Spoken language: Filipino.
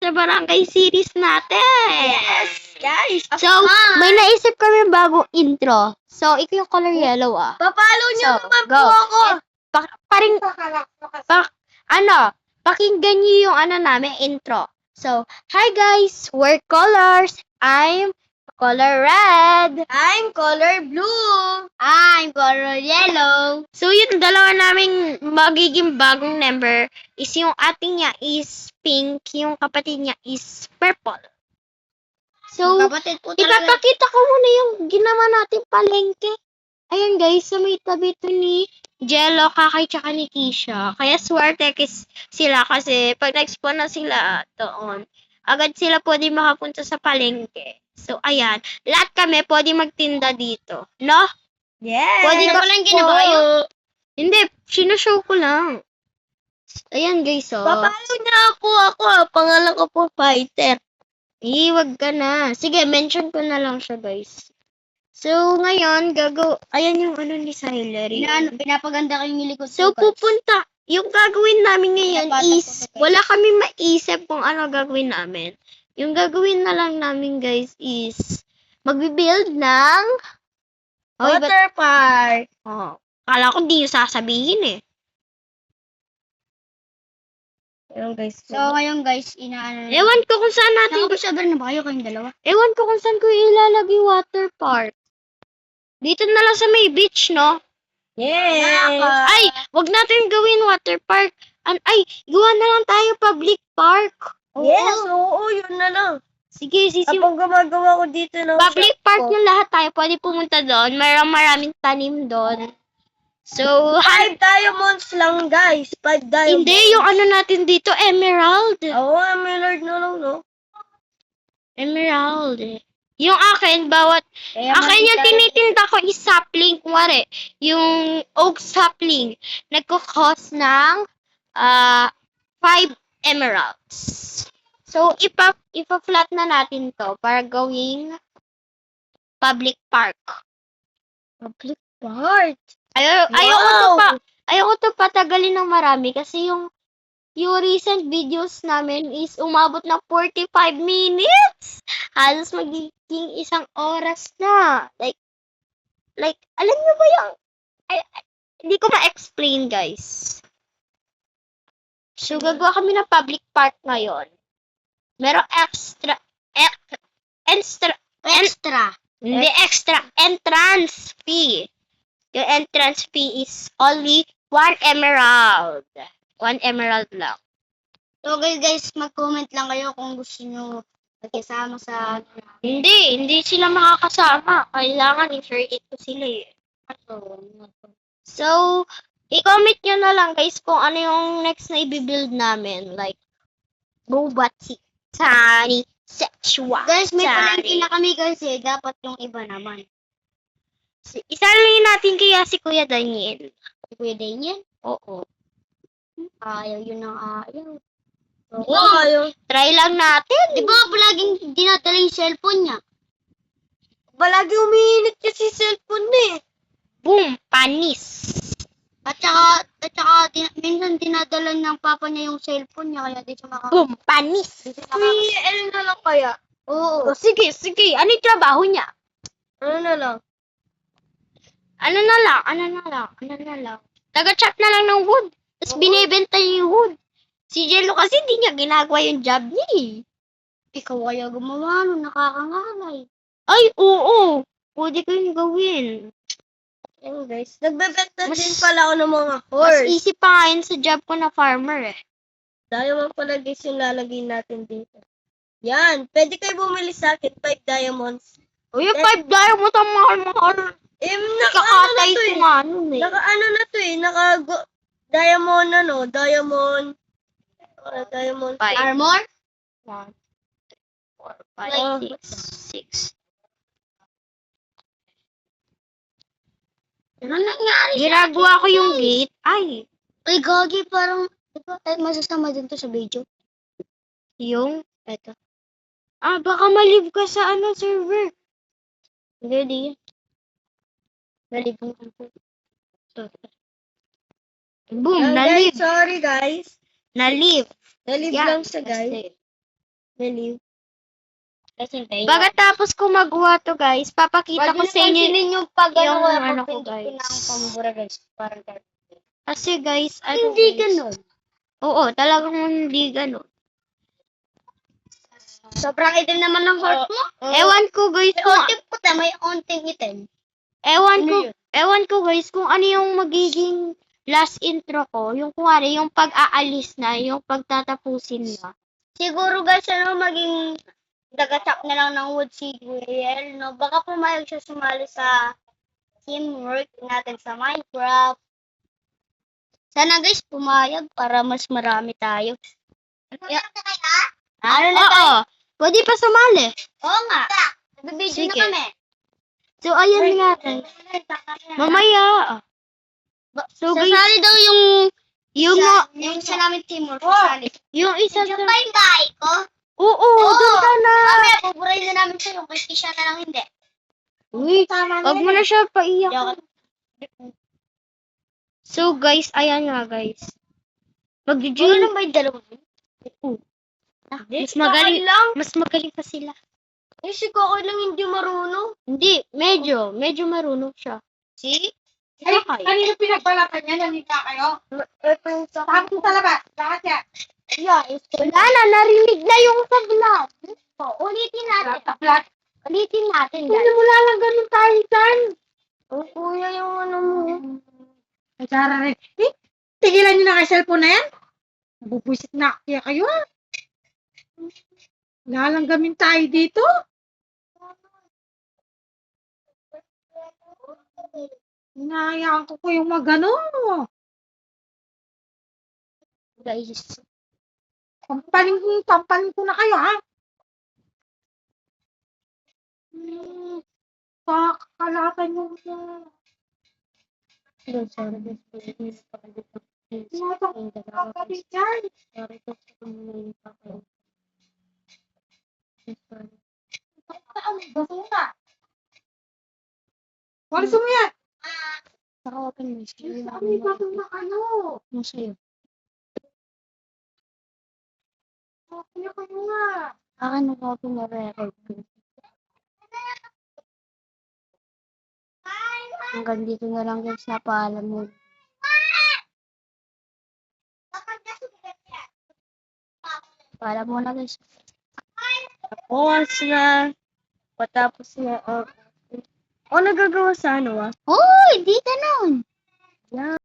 sa barangay series natin. Yes, guys. So, may naisip kami bagong intro. So, ikaw yung color yellow Papalo niyo So, naman go. po ako. Pakinggan niyo yung namin, intro. So, hi guys, we're colors. I'm color red. I'm color blue. I'm color yellow. So, yung dalawa naming magiging bagong member is yung ating niya is pink, yung kapatid niya is purple. So, Kapatid po talaga. ipapakita ko muna yung ginawa natin palengke. Ayan guys, sa may tabi to ni Jello, Kakay, tsaka ni Kisha. Kaya swerte sila kasi pag nag-spawn na sila doon, agad sila pwede makapunta sa palengke. So, ayan. Lahat kami pwede magtinda dito. No? Yes. Pwede ka lang ginabayo. Hindi, sinushow ko lang. Ayan guys, Papalo niya ako. Pangalan ko po fighter. Wag ka na. Sige, mention ko na lang siya guys. So, ngayon, ayan yung ni Siler. Pinapaganda ko yung likod So, pupunta, yung gagawin namin ngayon is, wala kami maisip kung ano gagawin namin. Yung gagawin na lang namin, guys, is, magbibuild ng water park. Kala ko di yung sasabihin eh. Ayun, guys. So, ngayon, guys, ewan ko kung saan natin, Nakapagsabar na ba kayo kayong dalawa? ewan ko kung saan ko ilalagay water park. Dito na lang sa may beach, no? Yes. Ay, wag natin gawin water park. Gawa na lang tayo public park. Yes, oo, yun na lang. Sige, Habang gumagawa ko dito ng public shop park ko. yung lahat tayo. Pwede pumunta doon. Maraming tanim doon. So, 5 diamonds lang, guys. 5 diamonds. hindi, yung natin dito, emerald. Oo, Millard na lang, no? Emerald. Yung akin, akin yung tinitinda ko is sapling. Kuwari, yung oak sapling, nagko-cost ng 5 emeralds. So, ipa-flat na natin to para gawing public park. Public park. Ayoko to patagalin ng marami kasi yung recent videos namin is umabot ng 45 minutes. Halos magiging 1 oras na. Like, alam niyo ba yung, hindi ko ma-explain, guys. So, gagawa kami ng public park ngayon. Merong extra entrance fee. Yung entrance fee is only 1 emerald. 1 emerald lang. So, guys, mag-comment lang kayo kung gusto nyo magkasama sa... Hindi sila makakasama. Kailangan i-share ko sila eh. So, i-comment nyo na lang guys kung ano yung next na i-build namin. Like, Bobati, Tani, Sexual. Guys, may Tani. palengke na kami kasi dapat yung iba naman. Isalin natin kaya si Kuya Daniel. Kuya Daniel? Oo. Ayaw yun ang ayaw. Oo, try lang natin. Di ba palaging dinadala yung cellphone niya? Palagi umiinit kasi cellphone eh. Boom, panis. At saka minsan dinadala ng papa niya yung cellphone niya kaya di siya Boom, panis. na lang kaya? Oo. Sige. Ano yung trabaho niya? Ano na lang? Ano na lang. Taga-chop na lang ng wood. Tapos binibenta niya yung wood. Si Jello kasi hindi niya ginagawa yung job niya eh. Ikaw kaya gumawa nun, nakakangalay. Ay, oo. Pwede ko yung gawin. Ayun guys, nagbebenta din pala ako ng mga horse. Mas easy pa nga yun sa job ko na farmer eh. Diamond pala guys yung lalagay natin dito. Yan, pwede kayo bumili sa akin, 5 diamonds. O yung 5 diamond ang mahal. Naka-ano na to eh. eh. Naka-ano na to eh, diamond diamond. 5. Armor? 1, 2, 3, 4, 5, 6. Ano nangyari Ginagawa ko yung gate. Ay, Gagi, parang, diba, masasama din to sa video. yung Eto. baka malive ka sa server. Hindi. Nalibang ko. Boom, nalive. Sorry guys. Nalive. Nalib Yan, lang siya guys. kasi believe. Kasi tayo. Pagkatapos ko magawa to, guys, papakita ko sa inyo yung pag yung ano ko, ko guys. ng pambura, guys. Parang Kasi, guys, hindi guys. ganun. Oo, talagang hindi ganun. Sobrang itim naman ng heart mo. Ewan ko, guys, May kung onting puta, may onting itim. Ano ewan ko, guys, kung ano yung magiging last intro ko. Yung kuwari, yung pag-aalis na, yung pagtatapusin na. Siguro guys, maging dagatsak na lang ng wood si Guel, no? Baka pumayag siya sumali sa teamwork natin sa Minecraft. Sana guys, pumayag para mas marami tayo. Ano na tayo? Oo, pwede pa sumali. Oo nga. Nagbibideo na Sige. kami. So, ayan nga, guys. Mamaya. So, guys, Sasali daw yung yung isa namin teamwork. Sasali. yung isa Yung ba yung bahay ko? Oo, doon ka na. Kami, pupurahin na namin sa'yo kasi siya na lang hindi. Uy, wag mo na siya paiyak. So, guys, ayan nga, guys. Ano ba yung dalawa? Mas magaling pa sila. Eh, si Kokoy lang hindi marunong. Hindi, medyo marunong siya. See? Ay, kanino pinagbalatan niya? Nanita kayo? Tapos sa labas. Lahat yan. Wala na, narinig na yung sa vlog. Ulitin natin. Flat. Ulitin natin, Hindi guys. mo lang ganun tayo dyan. Oh, kuya, yung ano mo. Ay, Tara rin. Eh, tigilan niyo na kay cellphone na yan. Nabubwisit na kaya kayo. Lalanggamin tayo dito. Hinahayaan ko yung magano. Guys. Pampaling ko na kayo, ha? Kakalatan yung kapatid dyan. Basura. Walis mo yan. Kami basura kayo. Masaya. Kaya kayo nga. Akin na ako na-record ko. Hanggang dito na lang guys na paalam mo. Paalam mo na guys. Tapos na. Patapos na. O, nagagawa sa ano ah? Hoy, di ka nun. Yan.